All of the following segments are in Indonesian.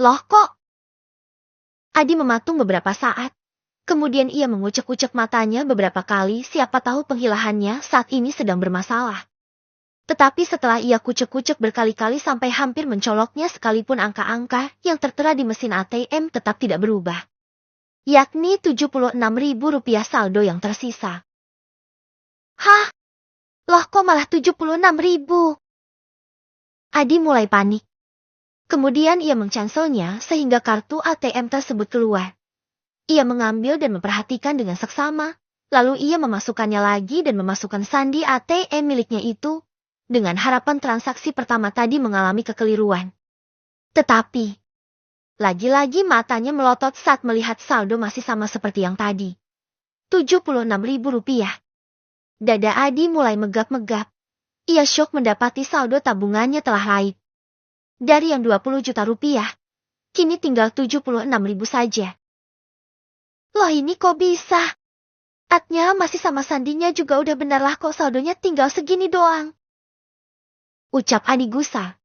Loh kok? Adi mematung beberapa saat. Kemudian ia mengucek-ucek matanya beberapa kali, siapa tahu penghilahannya saat ini sedang bermasalah. Tetapi setelah ia kucek-kucek berkali-kali sampai hampir mencoloknya sekalipun angka-angka yang tertera di mesin ATM tetap tidak berubah. Yakni Rp76.000 saldo yang tersisa. Hah? Loh kok malah 76.000? Adi mulai panik. Kemudian ia mencanselnya sehingga kartu ATM tersebut keluar. Ia mengambil dan memperhatikan dengan seksama, lalu ia memasukkannya lagi dan memasukkan sandi ATM miliknya itu, dengan harapan transaksi pertama tadi mengalami kekeliruan. Tetapi, lagi-lagi matanya melotot saat melihat saldo masih sama seperti yang tadi. Rp76.000. Dada Adi mulai megap-megap. Ia syok mendapati saldo tabungannya telah naik. Dari yang 20 juta rupiah, kini tinggal 76.000 saja. Loh ini kok bisa? Atnya masih sama sandinya juga udah benarlah kok saldonya tinggal segini doang. Ucap Adi gusar.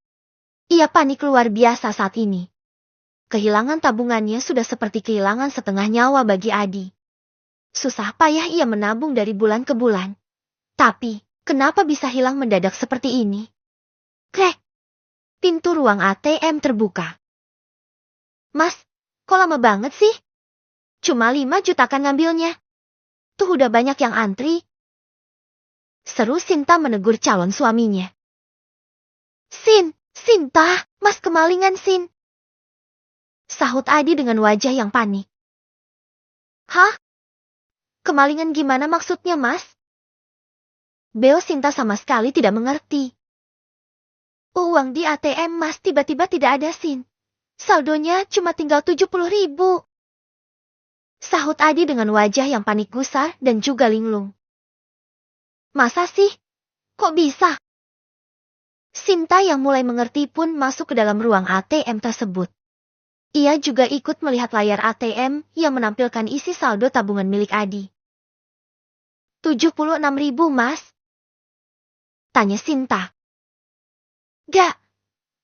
Ia panik luar biasa saat ini. Kehilangan tabungannya sudah seperti kehilangan setengah nyawa bagi Adi. Susah payah ia menabung dari bulan ke bulan. Tapi, kenapa bisa hilang mendadak seperti ini? Krek! Pintu ruang ATM terbuka. Mas, kok lama banget sih? Cuma 5 juta kan ngambilnya. Tuh udah banyak yang antri. Seru Sinta menegur calon suaminya. Sinta, Mas kemalingan Sin. Sahut Adi dengan wajah yang panik. Hah? Kemalingan gimana maksudnya Mas? Beo Sinta sama sekali tidak mengerti. Uang di ATM Mas tiba-tiba tidak ada Sin. Saldonya cuma tinggal 70.000. Sahut Adi dengan wajah yang panik gusar dan juga linglung. Masa sih? Kok bisa? Sinta yang mulai mengerti pun masuk ke dalam ruang ATM tersebut. Ia juga ikut melihat layar ATM yang menampilkan isi saldo tabungan milik Adi. 76.000 Mas? Tanya Sinta. Gak,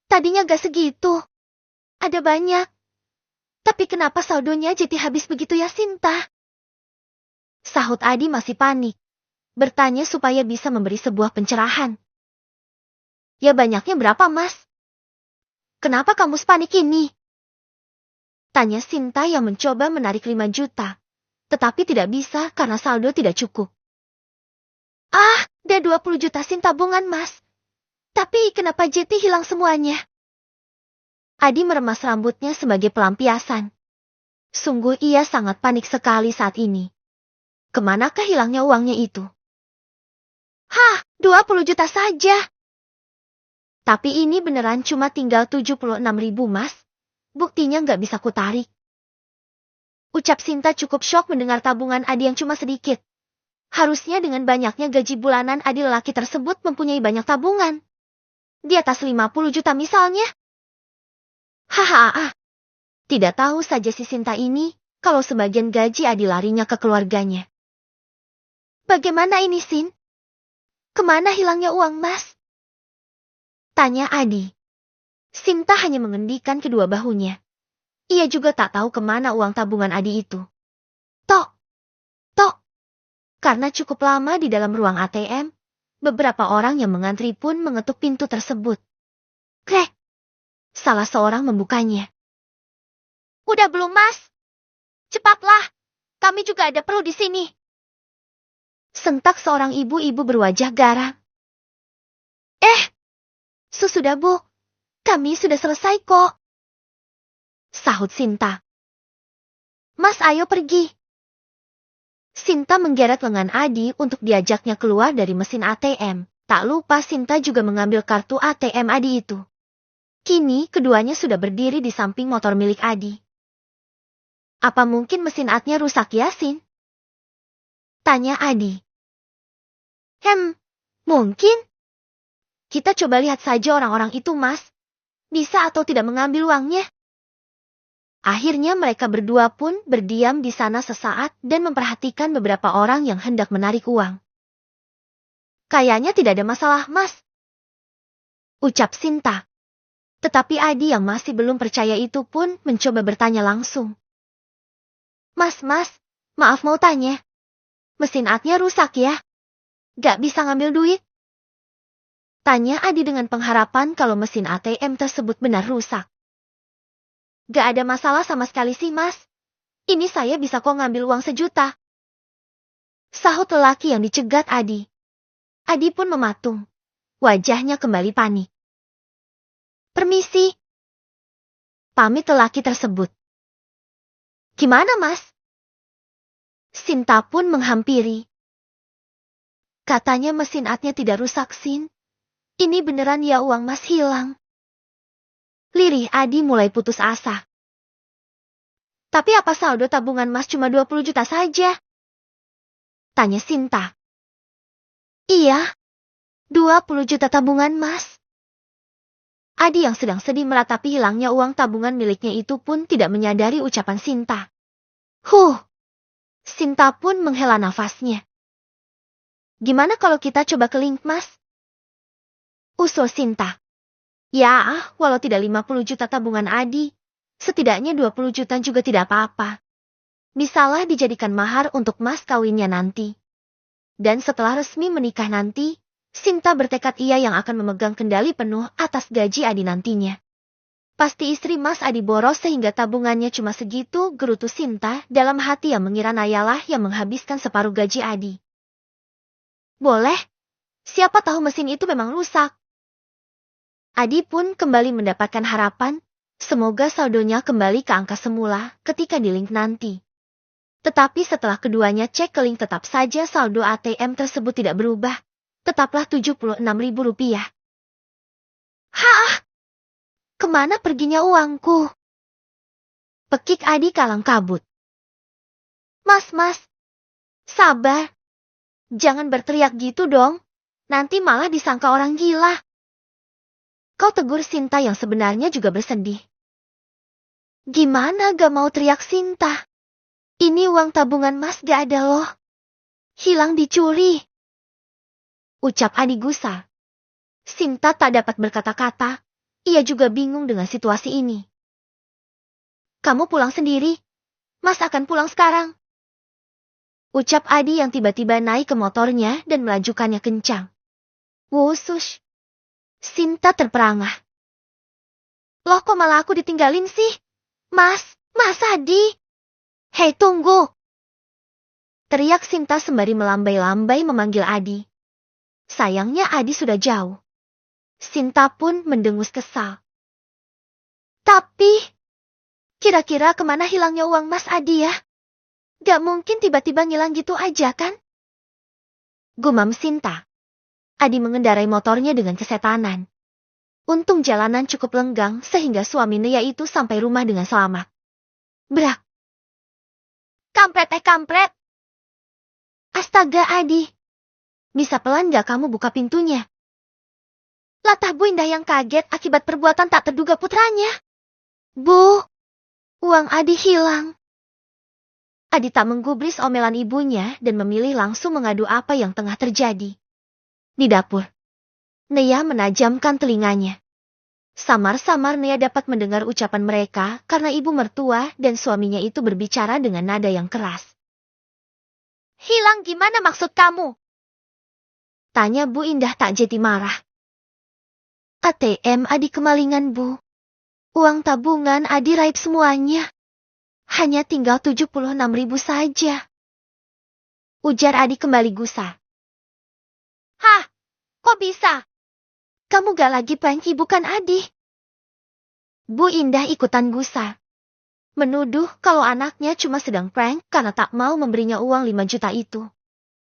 tadinya gak segitu. Ada banyak. Tapi kenapa saldonya jadi habis begitu ya Sinta? Sahut Adi masih panik. Bertanya supaya bisa memberi sebuah pencerahan. Ya banyaknya berapa Mas? Kenapa kamu sepanik ini? Tanya Sinta yang mencoba menarik 5 juta. Tetapi tidak bisa karena saldo tidak cukup. Ada 20 juta Sin tabungan Mas. Tapi kenapa jadi hilang semuanya? Adi meremas rambutnya sebagai pelampiasan. Sungguh ia sangat panik sekali saat ini. Kemanakah hilangnya uangnya itu? 20 juta saja. Tapi ini beneran cuma tinggal 76.000 Mas. Buktinya nggak bisa kutarik. Ucap Sinta cukup syok mendengar tabungan Adi yang cuma sedikit. Harusnya dengan banyaknya gaji bulanan Adi lelaki tersebut mempunyai banyak tabungan. Di atas 50 juta misalnya. Tidak tahu saja si Sinta ini, kalau sebagian gaji Adi larinya ke keluarganya. Bagaimana ini Sin? Kemana hilangnya uang Mas? Tanya Adi. Sinta hanya mengendikan kedua bahunya. Ia juga tak tahu kemana uang tabungan Adi itu. Tok. Karena cukup lama di dalam ruang ATM, beberapa orang yang mengantri pun mengetuk pintu tersebut. Krek. Salah seorang membukanya. Udah belum Mas? Cepatlah, kami juga ada perlu di sini. Sentak seorang ibu-ibu berwajah garang. Sudah Bu, kami sudah selesai kok. Sahut Sinta. Mas ayo pergi. Sinta menggeret lengan Adi untuk diajaknya keluar dari mesin ATM. Tak lupa Sinta juga mengambil kartu ATM Adi itu. Kini keduanya sudah berdiri di samping motor milik Adi. Apa mungkin mesin ATM-nya rusak ya Sin? Tanya Adi. Mungkin. Kita coba lihat saja orang-orang itu Mas. Bisa atau tidak mengambil uangnya? Akhirnya mereka berdua pun berdiam di sana sesaat dan memperhatikan beberapa orang yang hendak menarik uang. Kayaknya tidak ada masalah Mas. Ucap Sinta. Tetapi Adi yang masih belum percaya itu pun mencoba bertanya langsung. Mas, maaf mau tanya. Mesin ATM-nya rusak ya? Gak bisa ngambil duit? Tanya Adi dengan pengharapan kalau mesin ATM tersebut benar rusak. Gak ada masalah sama sekali sih mas. Ini saya bisa kok ngambil uang 1 juta. Sahut lelaki yang dicegat Adi. Adi pun mematung. Wajahnya kembali panik. Permisi. Pamit lelaki tersebut. Gimana mas? Sinta pun menghampiri. Katanya mesin ATM-nya tidak rusak Sin. Ini beneran ya uang mas hilang. Lirih Adi mulai putus asa. Tapi apa saldo tabungan mas cuma 20 juta saja? Tanya Sinta. Iya, 20 juta tabungan mas. Adi yang sedang sedih meratapi hilangnya uang tabungan miliknya itu pun tidak menyadari ucapan Sinta. Sinta pun menghela nafasnya. Gimana kalau kita coba ke link mas? Usul Sinta. Ya, walau tidak 50 juta tabungan Adi, setidaknya 20 juta juga tidak apa-apa. Bisalah dijadikan mahar untuk mas kawinnya nanti. Dan setelah resmi menikah nanti, Sinta bertekad ia yang akan memegang kendali penuh atas gaji Adi nantinya. Pasti istri mas Adi boros sehingga tabungannya cuma segitu, gerutu Sinta dalam hati yang mengira Nayalah yang menghabiskan separuh gaji Adi. Boleh, siapa tahu mesin itu memang rusak. Adi pun kembali mendapatkan harapan, semoga saldonya kembali ke angka semula ketika di link nanti. Tetapi setelah keduanya cek ke link tetap saja saldo ATM tersebut tidak berubah, tetaplah Rp76.000. Hah? Kemana perginya uangku? Pekik Adi kalang kabut. Mas, sabar. Jangan berteriak gitu dong, nanti malah disangka orang gila. Kau tegur Sinta yang sebenarnya juga bersedih. Gimana gak mau teriak Sinta? Ini uang tabungan mas gak ada loh. Hilang dicuri. Ucap Adi gusar. Sinta tak dapat berkata-kata. Ia juga bingung dengan situasi ini. Kamu pulang sendiri. Mas akan pulang sekarang. Ucap Adi yang tiba-tiba naik ke motornya dan melajukannya kencang. Wusush. Sinta terperangah. Loh kok malah aku ditinggalin sih? Mas Adi. Hei tunggu. Teriak Sinta sembari melambai-lambai memanggil Adi. Sayangnya Adi sudah jauh. Sinta pun mendengus kesal. Tapi, kira-kira kemana hilangnya uang Mas Adi ya? Gak mungkin tiba-tiba ngilang gitu aja kan? Gumam Sinta. Adi mengendarai motornya dengan kesetanan. Untung jalanan cukup lenggang sehingga suami Nia itu sampai rumah dengan selamat. Brak. Kampret. Astaga Adi. Bisa pelan gak kamu buka pintunya? Latah Bu Indah yang kaget akibat perbuatan tak terduga putranya. Bu, uang Adi hilang. Adi tak menggubris omelan ibunya dan memilih langsung mengadu apa yang tengah terjadi. Di dapur, Nia menajamkan telinganya. Samar-samar Nia dapat mendengar ucapan mereka karena ibu mertua dan suaminya itu berbicara dengan nada yang keras. Hilang gimana maksud kamu? Tanya Bu Indah tak jadi marah. ATM Adi kemalingan Bu. Uang tabungan Adi raib semuanya. Hanya tinggal 76.000 saja. Ujar Adi kembali gusar. Hah? Kok bisa? Kamu gak lagi prank bukan Adi? Bu Indah ikutan gusar. Menuduh kalau anaknya cuma sedang prank karena tak mau memberinya uang 5 juta itu.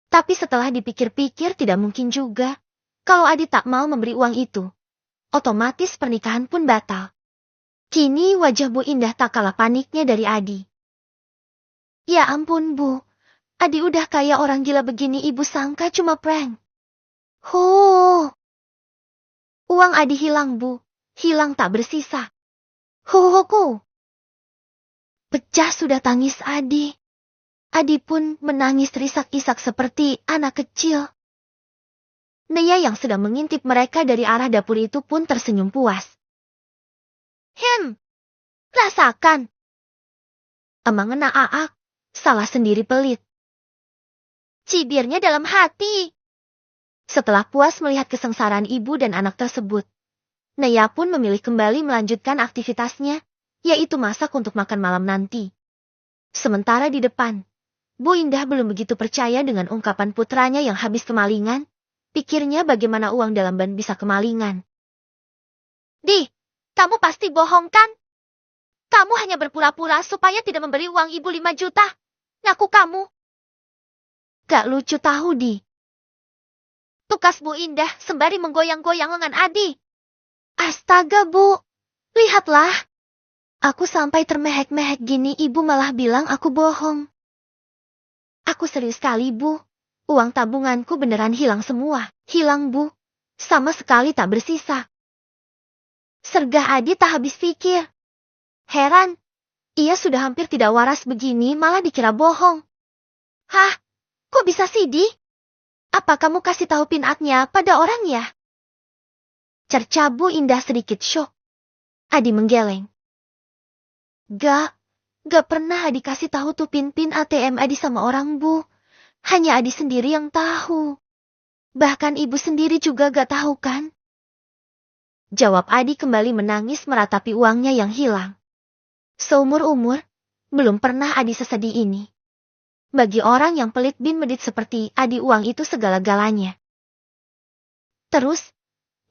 Tapi setelah dipikir-pikir tidak mungkin juga. Kalau Adi tak mau memberi uang itu. Otomatis pernikahan pun batal. Kini wajah Bu Indah tak kalah paniknya dari Adi. Ya ampun Bu. Adi udah kayak orang gila begini ibu sangka cuma prank. Uang Adi hilang Bu. Hilang tak bersisa. Pecah sudah tangis Adi. Adi pun menangis terisak-isak seperti anak kecil. Nia yang sedang mengintip mereka dari arah dapur itu pun tersenyum puas. Rasakan. Emang ngena Aak, salah sendiri pelit. Cibirnya dalam hati. Setelah puas melihat kesengsaraan ibu dan anak tersebut, Naya pun memilih kembali melanjutkan aktivitasnya, yaitu masak untuk makan malam nanti. Sementara di depan, Bu Indah belum begitu percaya dengan ungkapan putranya yang habis kemalingan, pikirnya bagaimana uang dalam ban bisa kemalingan. Di, kamu pasti bohong kan? Kamu hanya berpura-pura supaya tidak memberi uang ibu 5 juta. Ngaku kamu. Gak lucu tahu, Di. Tukas Bu Indah sembari menggoyang-goyang lengan Adi. Astaga, Bu. Lihatlah. Aku sampai termehek-mehek gini ibu malah bilang aku bohong. Aku serius sekali, Bu. Uang tabunganku beneran hilang semua. Hilang, Bu. Sama sekali tak bersisa. Sergah Adi tak habis pikir. Heran. Ia sudah hampir tidak waras begini malah dikira bohong. Hah? Kok bisa sih, Di? Apa kamu kasih tahu pinatnya pada orang ya? Cerca Bu Indah sedikit syok. Adi menggeleng. Gak pernah Adi kasih tahu tuh pin ATM Adi sama orang, Bu. Hanya Adi sendiri yang tahu. Bahkan ibu sendiri juga gak tahu kan? Jawab Adi kembali menangis meratapi uangnya yang hilang. Seumur-umur, belum pernah Adi sesedih ini. Bagi orang yang pelit bin medit seperti Adi, uang itu segala-galanya. Terus,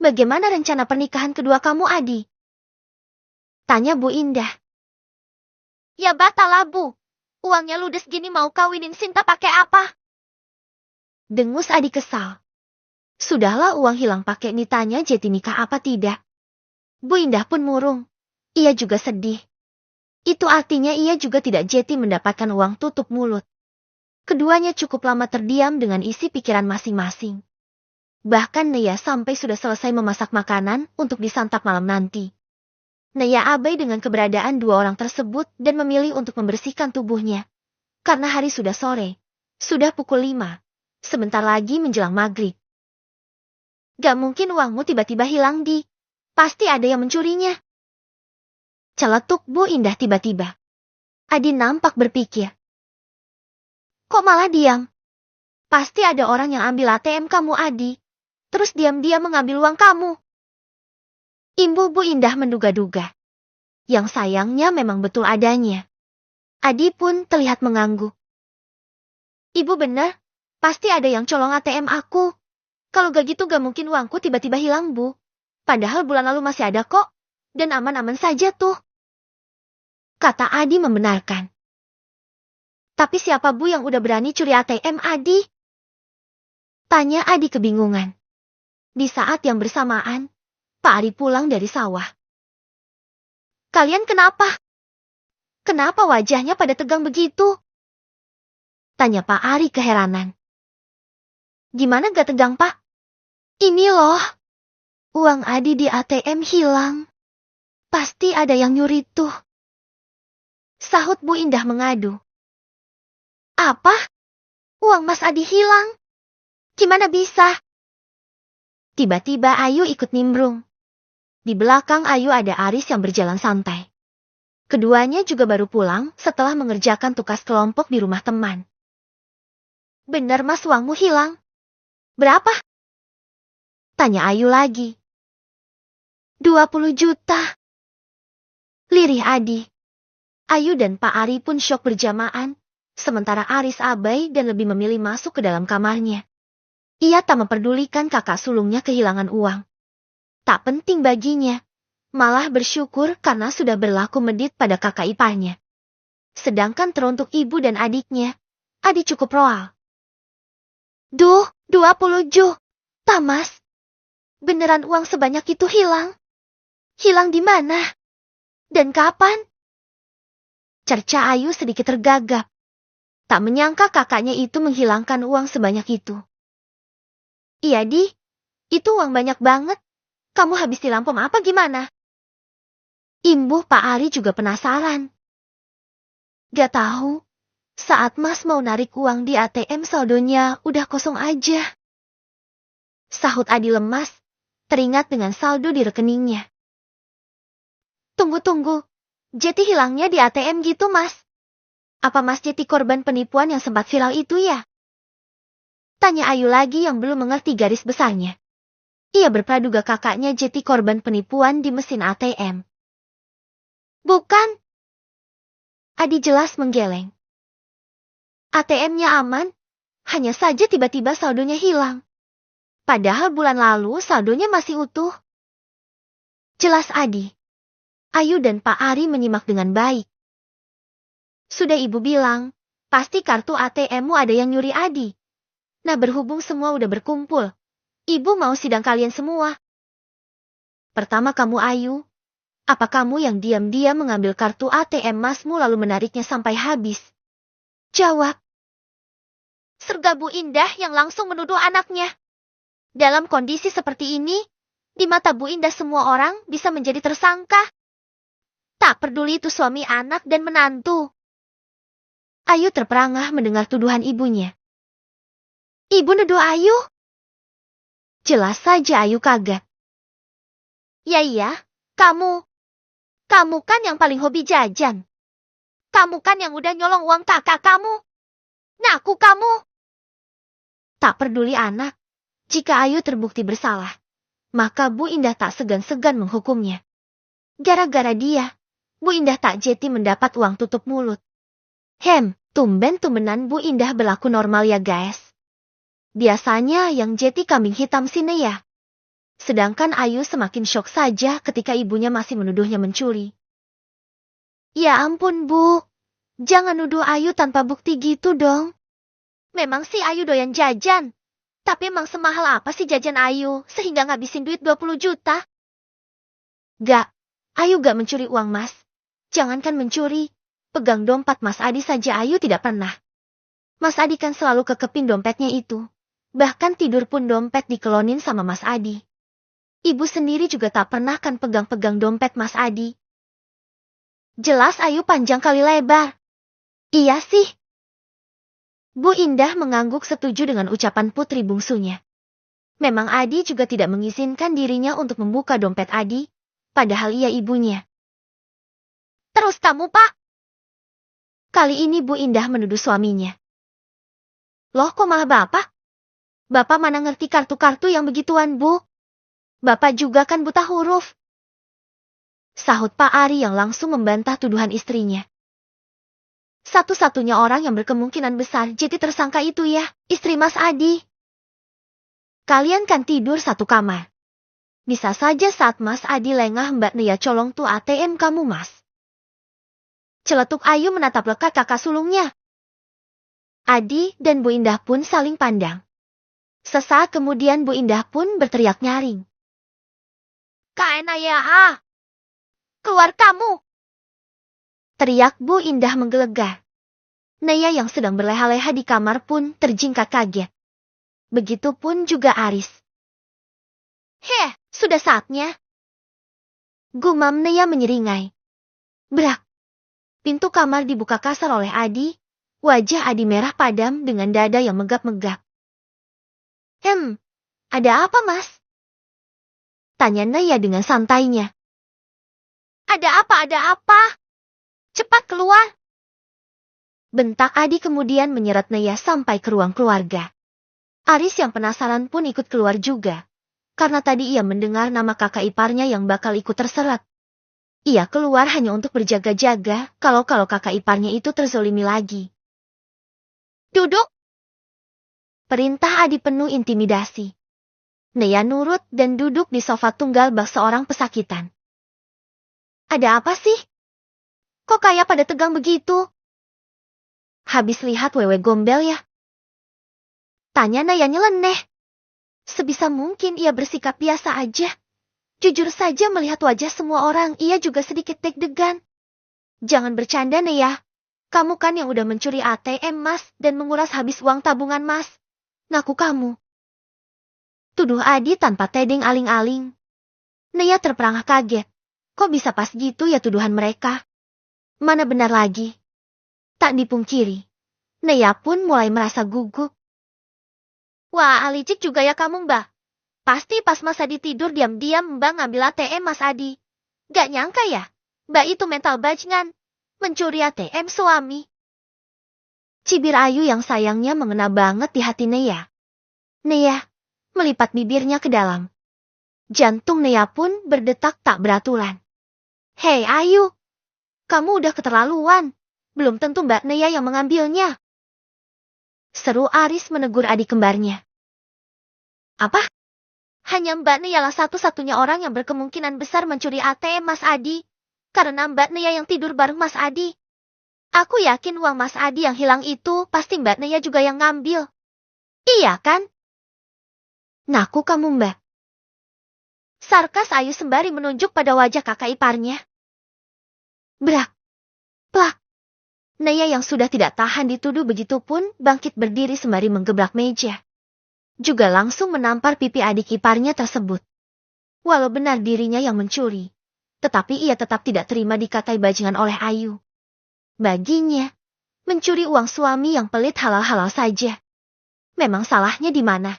bagaimana rencana pernikahan kedua kamu, Adi? Tanya Bu Indah. Ya batal lah, Bu. Uangnya ludes gini mau kawinin Sinta pakai apa? Dengus Adi kesal. Sudahlah uang hilang pakai nitanya Jeti nikah apa tidak? Bu Indah pun murung. Ia juga sedih. Itu artinya ia juga tidak Jeti mendapatkan uang tutup mulut. Keduanya cukup lama terdiam dengan isi pikiran masing-masing. Bahkan Naya sampai sudah selesai memasak makanan untuk disantap malam nanti. Naya abai dengan keberadaan dua orang tersebut dan memilih untuk membersihkan tubuhnya. Karena hari sudah sore. Sudah pukul 5. Sebentar lagi menjelang maghrib. Gak mungkin uangmu tiba-tiba hilang, Di. Pasti ada yang mencurinya. Celetuk Bu Indah tiba-tiba. Adi nampak berpikir. Kok malah diam? Pasti ada orang yang ambil ATM kamu, Adi. Terus diam-diam mengambil uang kamu. Imbu Bu Indah menduga-duga. Yang sayangnya memang betul adanya. Adi pun terlihat mengangguk. Ibu benar, pasti ada yang colong ATM aku. Kalau gak gitu gak mungkin uangku tiba-tiba hilang, Bu. Padahal bulan lalu masih ada kok. Dan aman-aman saja tuh. Kata Adi membenarkan. Tapi siapa Bu yang udah berani curi ATM, Adi? Tanya Adi kebingungan. Di saat yang bersamaan, Pak Ari pulang dari sawah. Kalian kenapa? Kenapa wajahnya pada tegang begitu? Tanya Pak Ari keheranan. Gimana gak tegang, Pak? Ini loh. Uang Adi di ATM hilang. Pasti ada yang nyuri tuh. Sahut Bu Indah mengadu. Apa? Uang Mas Adi hilang? Gimana bisa? Tiba-tiba Ayu ikut nimbrung. Di belakang Ayu ada Aris yang berjalan santai. Keduanya juga baru pulang setelah mengerjakan tugas kelompok di rumah teman. Benar Mas, uangmu hilang. Berapa? Tanya Ayu lagi. 20 juta. Lirih Adi. Ayu dan Pak Ari pun syok berjamaah. Sementara Aris abai dan lebih memilih masuk ke dalam kamarnya. Ia tak memperdulikan kakak sulungnya kehilangan uang. Tak penting baginya. Malah bersyukur karena sudah berlaku medit pada kakak iparnya. Sedangkan teruntuk ibu dan adiknya, Adi cukup roal. Duh, 20 juta, Mas. Beneran uang sebanyak itu hilang? Hilang di mana? Dan kapan? Cerca Ayu sedikit tergagap. Tak menyangka kakaknya itu menghilangkan uang sebanyak itu. Iya, Di. Itu uang banyak banget. Kamu habis dilampom apa gimana? Imbuh Pak Ari juga penasaran. Gak tahu. Saat Mas mau narik uang di ATM saldonya udah kosong aja. Sahut Adi lemas, teringat dengan saldo di rekeningnya. Tunggu. Jeti hilangnya di ATM gitu, Mas. Apa Mas Jeti korban penipuan yang sempat viral itu ya? Tanya Ayu lagi yang belum mengerti garis besarnya. Ia berpraduga kakaknya Jeti korban penipuan di mesin ATM. Bukan. Adi jelas menggeleng. ATM-nya aman, hanya saja tiba-tiba saldonya hilang. Padahal bulan lalu saldonya masih utuh. Jelas Adi. Ayu dan Pak Ari menyimak dengan baik. Sudah ibu bilang, pasti kartu ATM-mu ada yang nyuri Adi. Nah berhubung semua udah berkumpul, ibu mau sidang kalian semua. Pertama kamu Ayu, apa kamu yang diam-diam mengambil kartu ATM Masmu lalu menariknya sampai habis? Jawab. Serga Bu Indah yang langsung menuduh anaknya. Dalam kondisi seperti ini, di mata Bu Indah semua orang bisa menjadi tersangka. Tak peduli itu suami anak dan menantu. Ayu terperangah mendengar tuduhan ibunya. Ibu nuduh Ayu? Jelas saja Ayu kaget. Ya iya, kamu. Kamu kan yang paling hobi jajan. Kamu kan yang udah nyolong uang kakak kamu. Ngaku kamu. Tak peduli anak, jika Ayu terbukti bersalah, maka Bu Indah tak segan-segan menghukumnya. Gara-gara dia, Bu Indah tak Jeti mendapat uang tutup mulut. Tumben-tumbenan Bu Indah berlaku normal ya guys. Biasanya yang Jeti kambing hitam sini ya. Sedangkan Ayu semakin syok saja ketika ibunya masih menuduhnya mencuri. Ya ampun Bu, jangan nuduh Ayu tanpa bukti gitu dong. Memang sih Ayu doyan jajan. Tapi emang semahal apa sih jajan Ayu sehingga ngabisin duit 20 juta? Gak, Ayu gak mencuri uang Mas. Jangankan mencuri, pegang dompet Mas Adi saja Ayu tidak pernah. Mas Adi kan selalu kekepin dompetnya itu. Bahkan tidur pun dompet dikelonin sama Mas Adi. Ibu sendiri juga tak pernah kan pegang-pegang dompet Mas Adi. Jelas Ayu panjang kali lebar. Iya sih. Bu Indah mengangguk setuju dengan ucapan putri bungsunya. Memang Adi juga tidak mengizinkan dirinya untuk membuka dompet Adi, padahal ia ibunya. Terus kamu, Pak? Kali ini Bu Indah menuduh suaminya. Loh kok malah Bapak? Bapak mana ngerti kartu-kartu yang begituan, Bu? Bapak juga kan buta huruf. Sahut Pak Ari yang langsung membantah tuduhan istrinya. Satu-satunya orang yang berkemungkinan besar jadi tersangka itu ya, istri Mas Adi. Kalian kan tidur satu kamar. Bisa saja saat Mas Adi lengah Mbak Nia colong tuh ATM kamu Mas. Celetuk Ayu menatap lekat kakak sulungnya. Adi dan Bu Indah pun saling pandang. Sesaat kemudian Bu Indah pun berteriak nyaring. Kak Naya, keluar kamu! Teriak Bu Indah menggelegar. Naya yang sedang berleha-leha di kamar pun terjingkak kaget. Begitupun juga Aris. Sudah saatnya. Gumam Naya menyeringai. Brak. Pintu kamar dibuka kasar oleh Adi. Wajah Adi merah padam dengan dada yang megap-megap. Ada apa Mas? Tanya Naya dengan santainya. Ada apa? Cepat keluar. Bentak Adi kemudian menyeret Naya sampai ke ruang keluarga. Aris yang penasaran pun ikut keluar juga. Karena tadi ia mendengar nama kakak iparnya yang bakal ikut terseret. Ia keluar hanya untuk berjaga-jaga kalau kakak iparnya itu terzolimi lagi. Duduk! Perintah Adi penuh intimidasi. Naya nurut dan duduk di sofa tunggal bak seorang pesakitan. Ada apa sih? Kok kayak pada tegang begitu? Habis lihat wewe gombel ya? Tanya Naya nyeleneh. Sebisa mungkin ia bersikap biasa aja. Jujur saja melihat wajah semua orang ia juga sedikit deg-degan. Jangan bercanda Naya. Kamu kan yang udah mencuri ATM Mas dan menguras habis uang tabungan Mas. Ngaku kamu. Tuduh Adi tanpa tedeng aling-aling. Naya terperangah kaget. Kok bisa pas gitu ya tuduhan mereka? Mana benar lagi? Tak dipungkiri. Naya pun mulai merasa gugup. Wah, licik juga ya kamu Mbak. Pasti pas Mas Adi tidur diam-diam Mbak ngambil ATM Mas Adi. Gak nyangka ya? Mbak itu mental bajingan. Mencuri ATM suami. Cibir Ayu yang sayangnya mengena banget di hati Nea. Nea melipat bibirnya ke dalam. Jantung Nea pun berdetak tak beraturan. Hei Ayu, kamu udah keterlaluan. Belum tentu Mbak Nea yang mengambilnya. Seru Aris menegur adik kembarnya. Apa? Hanya Mbak Nea lah satu-satunya orang yang berkemungkinan besar mencuri ATM Mas Adi. Karena Mbak Nea yang tidur bareng Mas Adi. Aku yakin uang Mas Adi yang hilang itu pasti Mbak Nea juga yang ngambil. Iya kan? Naku kamu Mbak. Sarkas Ayu sembari menunjuk pada wajah kakak iparnya. Brak. Plak. Nea yang sudah tidak tahan dituduh begitu pun bangkit berdiri sembari menggebrak meja. Juga langsung menampar pipi adik iparnya tersebut. Walau benar dirinya yang mencuri, tetapi ia tetap tidak terima dikatai bajingan oleh Ayu. Baginya, mencuri uang suami yang pelit halal-halal saja. Memang salahnya di mana?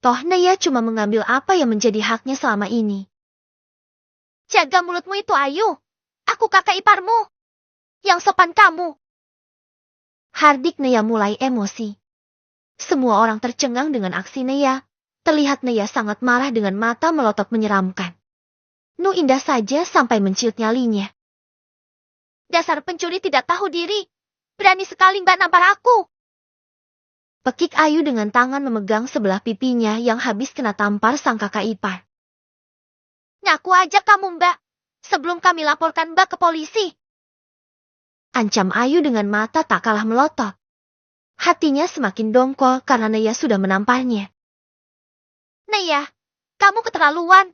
Toh Nea cuma mengambil apa yang menjadi haknya selama ini. Jaga mulutmu itu Ayu. Aku kakak iparmu. Yang sopan kamu. Hardik Nea mulai emosi. Semua orang tercengang dengan aksi Nea. Terlihat Nea sangat marah dengan mata melotot menyeramkan. Nu indah saja sampai menciut nyalinya. Dasar pencuri tidak tahu diri. Berani sekali Mbak nampar aku. Pekik Ayu dengan tangan memegang sebelah pipinya yang habis kena tampar sang kakak ipar. Ngaku aja kamu Mbak. Sebelum kami laporkan Mbak ke polisi. Ancam Ayu dengan mata tak kalah melotot. Hatinya semakin dongkol karena Nea sudah menamparnya. Nea, kamu keterlaluan.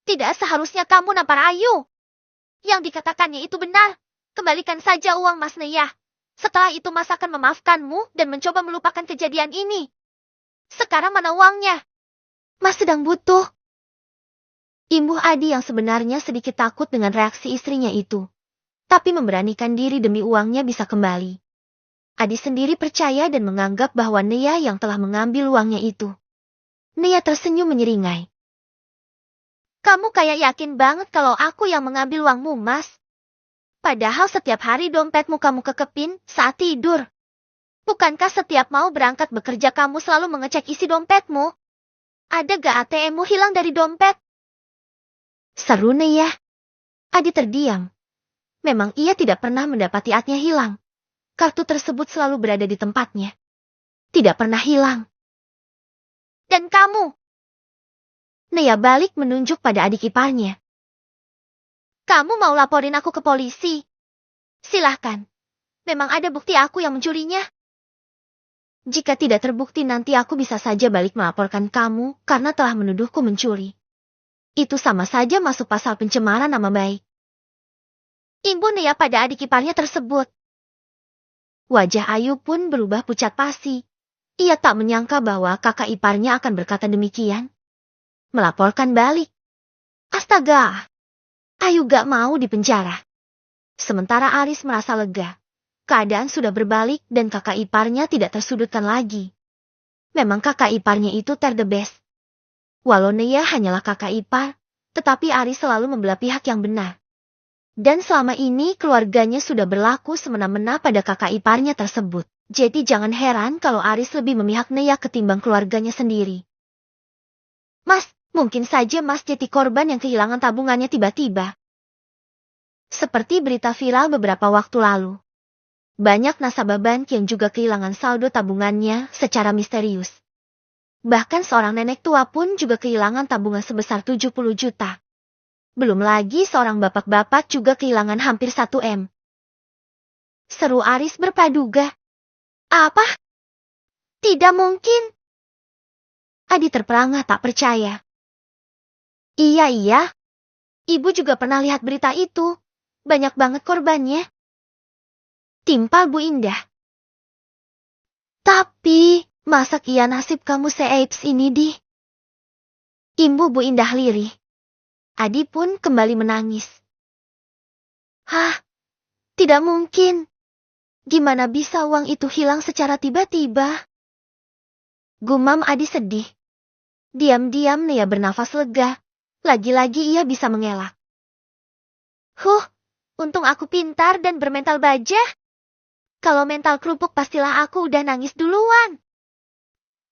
Tidak seharusnya kamu nampar Ayu. Yang dikatakannya itu benar. Kembalikan saja uang Mas Nea. Setelah itu Mas akan memaafkanmu dan mencoba melupakan kejadian ini. Sekarang mana uangnya? Mas sedang butuh. Imbuh Adi yang sebenarnya sedikit takut dengan reaksi istrinya itu. Tapi memberanikan diri demi uangnya bisa kembali. Adi sendiri percaya dan menganggap bahwa Nea yang telah mengambil uangnya itu. Nea tersenyum menyeringai. Kamu kayak yakin banget kalau aku yang mengambil uangmu, Mas. Padahal setiap hari dompetmu kamu kekepin saat tidur. Bukankah setiap mau berangkat bekerja kamu selalu mengecek isi dompetmu? Ada gak ATM-mu hilang dari dompet? Seru Nea. Adi terdiam. Memang ia tidak pernah mendapati atnya hilang. Kartu tersebut selalu berada di tempatnya. Tidak pernah hilang. Dan kamu? Nea balik menunjuk pada adik iparnya. Kamu mau laporin aku ke polisi? Silahkan. Memang ada bukti aku yang mencurinya. Jika tidak terbukti nanti aku bisa saja balik melaporkan kamu karena telah menuduhku mencuri. Itu sama saja masuk pasal pencemaran nama baik. Ibu Nea pada adik iparnya tersebut. Wajah Ayu pun berubah pucat pasi. Ia tak menyangka bahwa kakak iparnya akan berkata demikian. Melaporkan balik. Astaga. Ayu gak mau dipenjara. Sementara Aris merasa lega. Keadaan sudah berbalik dan kakak iparnya tidak tersudutkan lagi. Memang kakak iparnya itu the best. Walau Nea hanyalah kakak ipar, tetapi Aris selalu membelah pihak yang benar. Dan selama ini keluarganya sudah berlaku semena-mena pada kakak iparnya tersebut. Jadi jangan heran kalau Aris lebih memihak Nea ketimbang keluarganya sendiri. Mas, mungkin saja Mas jadi korban yang kehilangan tabungannya tiba-tiba. Seperti berita viral beberapa waktu lalu. Banyak nasabah bank yang juga kehilangan saldo tabungannya secara misterius. Bahkan seorang nenek tua pun juga kehilangan tabungan sebesar 70 juta. Belum lagi seorang bapak-bapak juga kehilangan hampir 1 M. Seru Aris berpraduga. Apa? Tidak mungkin. Adi terperangah tak percaya. Iya. Ibu juga pernah lihat berita itu. Banyak banget korbannya. Timpal Bu Indah. Tapi, masa iya nasib kamu se-apes ini di? Imbu Bu Indah lirih. Adi pun kembali menangis. Hah? Tidak mungkin. Gimana bisa uang itu hilang secara tiba-tiba? Gumam Adi sedih. Diam-diam Nea bernafas lega. Lagi-lagi ia bisa mengelak. Huh, untung aku pintar dan bermental baja. Kalau mental kerupuk pastilah aku udah nangis duluan.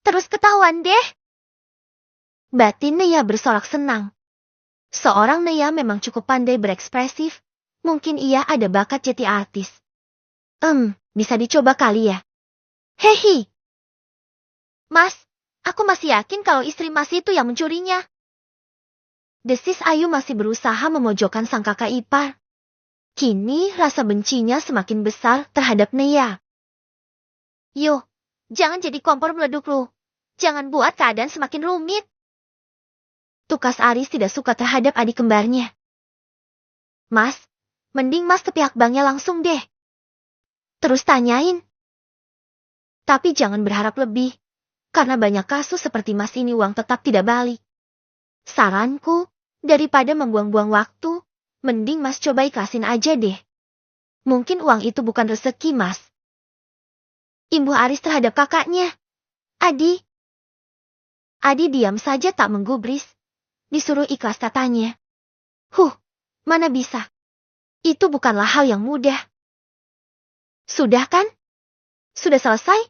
Terus ketahuan deh. Batin Nea bersorak senang. Seorang Nea memang cukup pandai berekspresif. Mungkin ia ada bakat jadi artis. Bisa dicoba kali ya. Hehi. Mas, aku masih yakin kalau istri Mas itu yang mencurinya. Desis Ayu masih berusaha memojokkan sang kakak ipar. Kini rasa bencinya semakin besar terhadap Nea. Yo, jangan jadi kompor meleduk lu. Jangan buat keadaan semakin rumit. Tukas Aris tidak suka terhadap adik kembarnya. Mas, mending Mas ke pihak banknya langsung deh. Terus tanyain. Tapi jangan berharap lebih. Karena banyak kasus seperti Mas ini uang tetap tidak balik. Saranku, daripada membuang-buang waktu, mending Mas coba ikhlasin aja deh. Mungkin uang itu bukan rezeki Mas. Imbuh Aris terhadap kakaknya. Adi diam saja tak menggubris. Disuruh ikhlas katanya. Mana bisa. Itu bukanlah hal yang mudah. Sudah kan? Sudah selesai?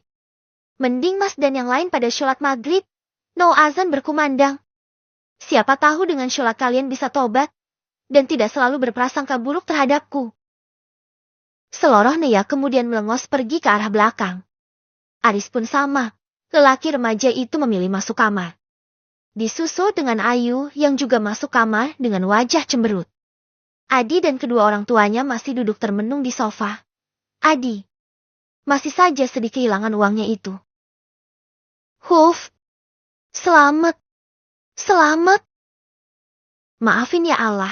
Mending Mas dan yang lain pada sholat maghrib. No azan berkumandang. Siapa tahu dengan sholat kalian bisa tobat. Dan tidak selalu berprasangka buruk terhadapku. Seloroh Nea kemudian melengos pergi ke arah belakang. Aris pun sama. Lelaki remaja itu memilih masuk kamar. Disusul dengan Ayu yang juga masuk kamar dengan wajah cemberut. Adi dan kedua orang tuanya masih duduk termenung di sofa. Adi masih saja sedih kehilangan uangnya itu. Selamat. Maafin ya Allah.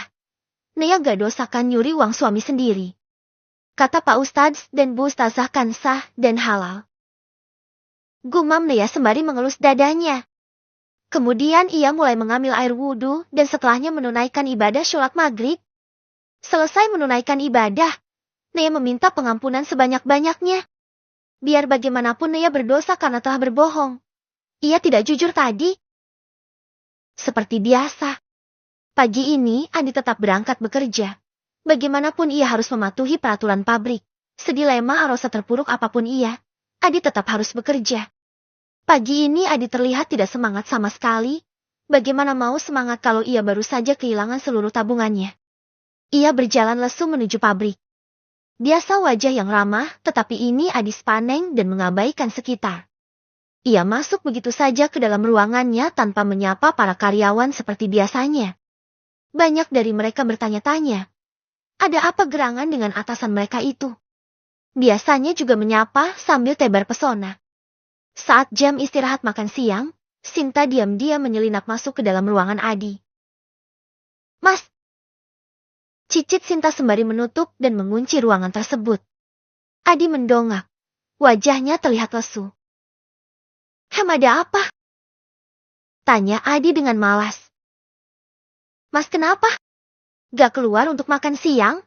Nea gak dosakan nyuri uang suami sendiri. Kata Pak Ustadz dan Bu Ustazah kan sah dan halal. Gumam Nea sembari mengelus dadanya. Kemudian ia mulai mengambil air wudhu dan setelahnya menunaikan ibadah sholat maghrib. Selesai menunaikan ibadah, Nea meminta pengampunan sebanyak-banyaknya. Biar bagaimanapun Nea berdosa karena telah berbohong. Ia tidak jujur tadi. Seperti biasa. Pagi ini Adi tetap berangkat bekerja. Bagaimanapun ia harus mematuhi peraturan pabrik. Sedilema atau seterpuruk apapun ia, Adi tetap harus bekerja. Pagi ini Adi terlihat tidak semangat sama sekali. Bagaimana mau semangat kalau ia baru saja kehilangan seluruh tabungannya. Ia berjalan lesu menuju pabrik. Biasa wajah yang ramah, tetapi ini Adi sepaneng dan mengabaikan sekitar. Ia masuk begitu saja ke dalam ruangannya tanpa menyapa para karyawan seperti biasanya. Banyak dari mereka bertanya-tanya. Ada apa gerangan dengan atasan mereka itu? Biasanya juga menyapa sambil tebar pesona. Saat jam istirahat makan siang, Sinta diam-diam menyelinap masuk ke dalam ruangan Adi. Mas! Cicit Sinta sembari menutup dan mengunci ruangan tersebut. Adi mendongak. Wajahnya terlihat lesu. Ada apa? Tanya Adi dengan malas. Mas kenapa? Gak keluar untuk makan siang?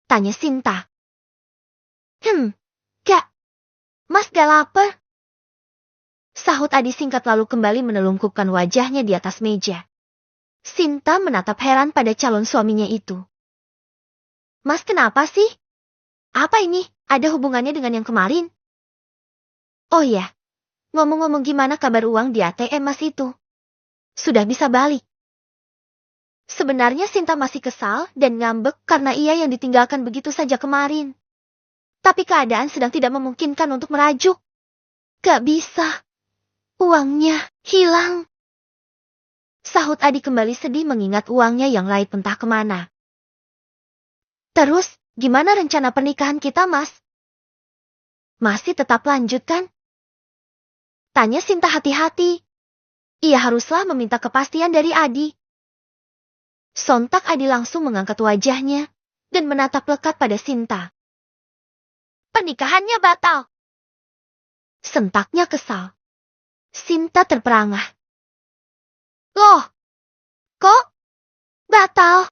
Tanya Sinta. Gak. Mas gak lapar? Sahut Adi singkat lalu kembali menelungkupkan wajahnya di atas meja. Sinta menatap heran pada calon suaminya itu. Mas kenapa sih? Apa ini? Ada hubungannya dengan yang kemarin? Oh ya, ngomong-ngomong gimana kabar uang di ATM Mas itu? Sudah bisa balik? Sebenarnya Sinta masih kesal dan ngambek karena ia yang ditinggalkan begitu saja kemarin. Tapi keadaan sedang tidak memungkinkan untuk merajuk. Gak bisa. Uangnya hilang. Sahut Adi kembali sedih mengingat uangnya yang lait entah kemana. Terus, gimana rencana pernikahan kita, Mas? Masih tetap lanjut kan? Tanya Sinta hati-hati. Ia haruslah meminta kepastian dari Adi. Sontak Adi langsung mengangkat wajahnya dan menatap lekat pada Sinta. Pernikahannya batal. Sentaknya kesal. Sinta terperangah. Loh, kok batal?